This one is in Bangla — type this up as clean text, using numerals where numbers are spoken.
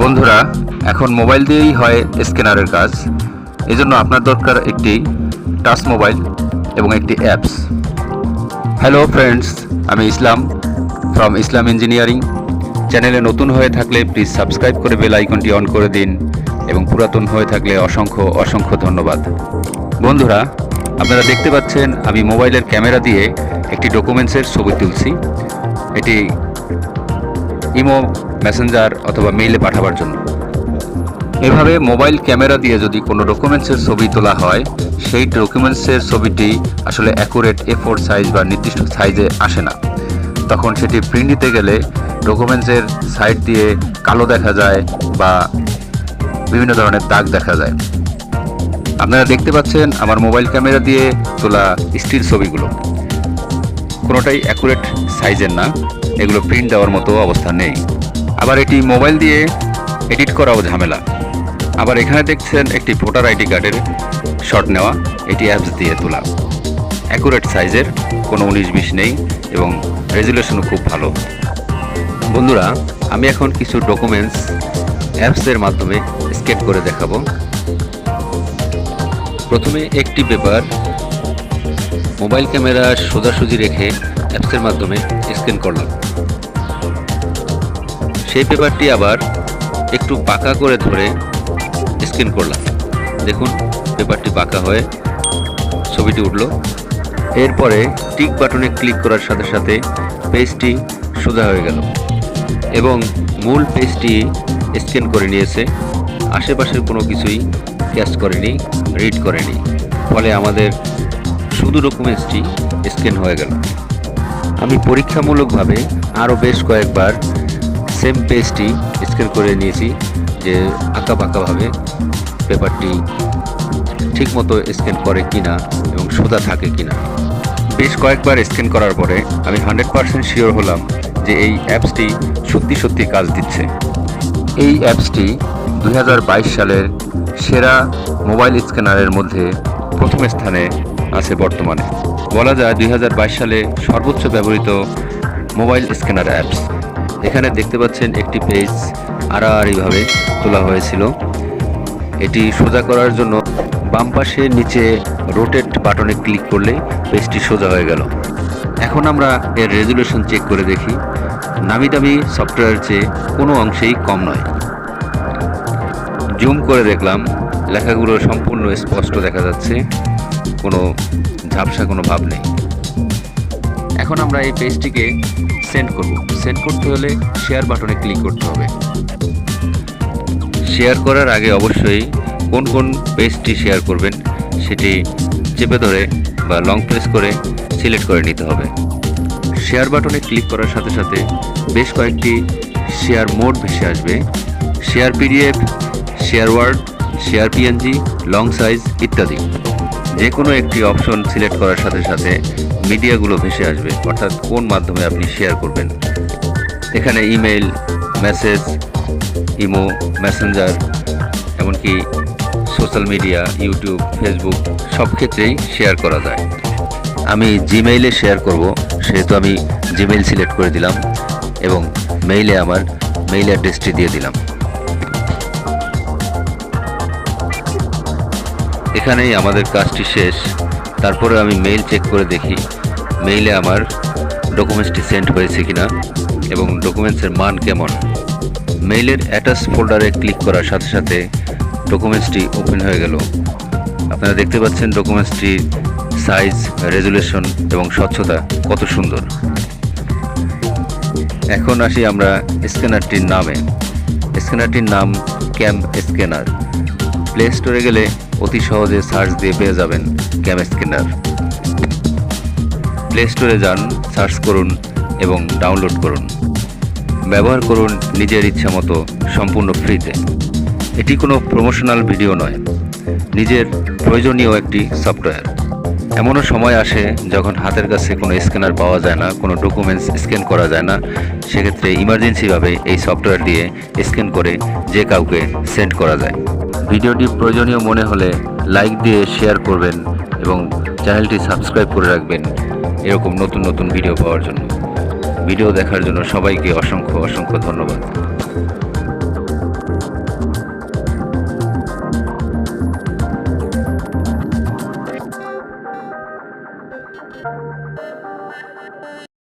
বন্ধুরা, এখন মোবাইল দিয়েই হয় স্ক্যানারের কাজ। এজন্য আপনার দরকার একটি টাচ মোবাইল এবং একটি অ্যাপস। হ্যালো ফ্রেন্ডস, আমি ইসলাম ফ্রম ইসলাম ইঞ্জিনিয়ারিং। চ্যানেলে নতুন হয়ে থাকলে প্লিজ সাবস্ক্রাইব করে বেল আইকনটি অন করে দিন, এবং পুরাতন হয়ে থাকলে অসংখ্য অসংখ্য ধন্যবাদ। বন্ধুরা, আপনারা দেখতে পাচ্ছেন আমি মোবাইলের ক্যামেরা দিয়ে একটি ডকুমেন্টসের ছবি তুলছি। এটি ইমো, মেসেঞ্জার অথবা মেইলে পাঠাবার জন্য। এভাবে মোবাইল ক্যামেরা দিয়ে যদি কোনো ডকুমেন্টসের ছবি তোলা হয়, সেই ডকুমেন্টসের ছবিটি আসলে অ্যাকুরেট A4 সাইজ বা নির্দিষ্ট সাইজে আসে না। তখন সেটি প্রিন্ট দিতে গেলে ডকুমেন্টসের সাইড দিয়ে কালো দেখা যায় বা বিভিন্ন ধরনের দাগ দেখা যায়। আপনারা দেখতে পাচ্ছেন আমার মোবাইল ক্যামেরা দিয়ে তোলা স্টিল ছবিগুলো কোনোটাই অ্যাকুরেট সাইজের না, এগুলো প্রিন্ট দেওয়ার মতো অবস্থা নেই। আবার এটি মোবাইল দিয়ে এডিট করাও ঝামেলা। আবার এখানে দেখছেন একটি ভোটার আইডি কার্ডের শট নেওয়া, এটি অ্যাপস দিয়ে তোলা, অ্যাকুরেট সাইজের, কোনো 19-20 নেই এবং রেজুলেশনও খুব ভালো। বন্ধুরা, আমি এখন কিছু ডকুমেন্টস অ্যাপসের মাধ্যমে স্ক্যান করে দেখাবো। প্রথমে একটি পেপার মোবাইল ক্যামেরা সোজাসুজি রেখে অ্যাপসের মাধ্যমে স্ক্যান করলাম। সেই পেপারটি আবার একটু বাঁকা করে ধরে স্ক্যান করলাম। দেখুন, পেপারটি বাঁকা হয়ে ছবিটি উঠল। এরপরে টিক বাটনে ক্লিক করার সাথে সাথে পেজটি সোজা হয়ে গেল এবং মূল পেজটি স্ক্যান করে নিয়েছে। আশেপাশের কোনো কিছুই ক্যাচ করেনি, রিড করেনি, ফলে আমাদের শুধু ডকুমেন্টসটি স্ক্যান হয়ে গেল। আমি পরীক্ষামূলকভাবে আরও বেশ কয়েকবার সেম পেজটি স্ক্যান করে নিয়েছি, যে আঁকা বাঁকাভাবে পেপারটি ঠিকমতো স্ক্যান করে কিনা এবং সোজা থাকে কিনা। বেশ কয়েকবার স্ক্যান করার পরে আমি 100% শিওর হলাম যে এই অ্যাপসটি সত্যি সত্যি কাজ দিচ্ছে। এই অ্যাপসটি 2022 সালের সেরা মোবাইল স্ক্যানারের মধ্যে প্রথম স্থানে আছে বর্তমানে। বলা যায় 2022 সালে সর্বোচ্চ ব্যবহৃত মোবাইল স্ক্যানার অ্যাপস। এখানে দেখতে পাচ্ছেন একটি পেজ আড়াআড়িভাবে তোলা হয়েছিল। এটি সোজা করার জন্য বাম পাশে নিচে রোটেট বাটনে ক্লিক করলে পেজটি সোজা হয়ে গেল। এখন আমরা এর রেজুলেশন চেক করে দেখি। নামি দামি সফটওয়্যারের চেয়ে কোনো অংশেই কম নয়। জুম করে দেখলাম, লেখাগুলো সম্পূর্ণ স্পষ্ট দেখা যাচ্ছে, কোনো ঝাপসা কোনো ভাব নেই। এখন আমরা এই পেজটিকে সেন্ড করব। সেন্ড করতে হলে শেয়ার বাটনে ক্লিক করতে হবে। শেয়ার করার আগে অবশ্যই কোন কোন পেজটি শেয়ার করবেন সেটি চেপে ধরে বা লং প্রেস করে সিলেক্ট করে নিতে হবে। শেয়ার বাটনে ক্লিক করার সাথে সাথে বেশ কয়েকটি শেয়ার মোড ভেসে আসবে: share PDF, share word, share PNG, long size ইত্যাদি। যে কোনো একটি অপশন সিলেক্ট করার সাথে সাথে মিডিয়াগুলো ভেসে আসবে, অর্থাৎ কোন মাধ্যমে আপনি শেয়ার করবেন। এখানে ইমেইল, মেসেজ, ইমো, মেসেঞ্জার, এমনকি সোশ্যাল মিডিয়া, ইউটিউব, ফেসবুক সব ক্ষেত্রেই শেয়ার করা যায়। আমি জিমেইলে শেয়ার করব, সেহেতু আমি জিমেইল সিলেক্ট করে দিলাম এবং মেইলে আমার মেইল অ্যাড্রেসটি দিয়ে দিলাম। এখানেই আমাদের কাজটি শেষ। তারপরে আমি মেইল চেক করে দেখি মেইলে আমার ডকুমেন্টসটি সেন্ড হয়েছে কিনা এবং ডকুমেন্টসের মান কেমন। মেইলের অ্যাটাচ ফোল্ডারে ক্লিক করার সাথে সাথে ডকুমেন্টসটি ওপেন হয়ে গেল। আপনারা দেখতে পাচ্ছেন ডকুমেন্টসটির সাইজ, রেজুলেশন এবং স্বচ্ছতা কত সুন্দর। এখন আসি আমরা স্ক্যানারটির নামে। স্ক্যানারটির নাম ক্যাম স্ক্যানার। প্লে স্টোরে গেলে অতি সহজে সার্চ দিয়ে পেয়ে যাবেন ক্যাম স্ক্যানার। প্লে স্টোরে যান, সার্চ করুন এবং ডাউনলোড করুন। ব্যবহার করুন নিজের ইচ্ছা মতো, সম্পূর্ণ ফ্রিতে। এটি কোনো প্রমোশনাল ভিডিও নয়, নিজের প্রয়োজনীয় একটি সফটওয়্যার। এমনও সময় আসে যখন হাতের কাছে কোনো স্ক্যানার পাওয়া যায় না, কোনো ডকুমেন্টস স্ক্যান করা যায় না। সেক্ষেত্রে ইমার্জেন্সিভাবে এই সফটওয়্যার দিয়ে স্ক্যান করে যে কাউকে সেন্ড করা যায়। ভিডিওটি প্রয়োজনীয় মনে হলে লাইক দিয়ে শেয়ার করবেন এবং চ্যানেলটি সাবস্ক্রাইব করে রাখবেন এরকম নতুন নতুন ভিডিও পাওয়ার জন্য। ভিডিও দেখার জন্য সবাইকে অসংখ্য অসংখ্য ধন্যবাদ।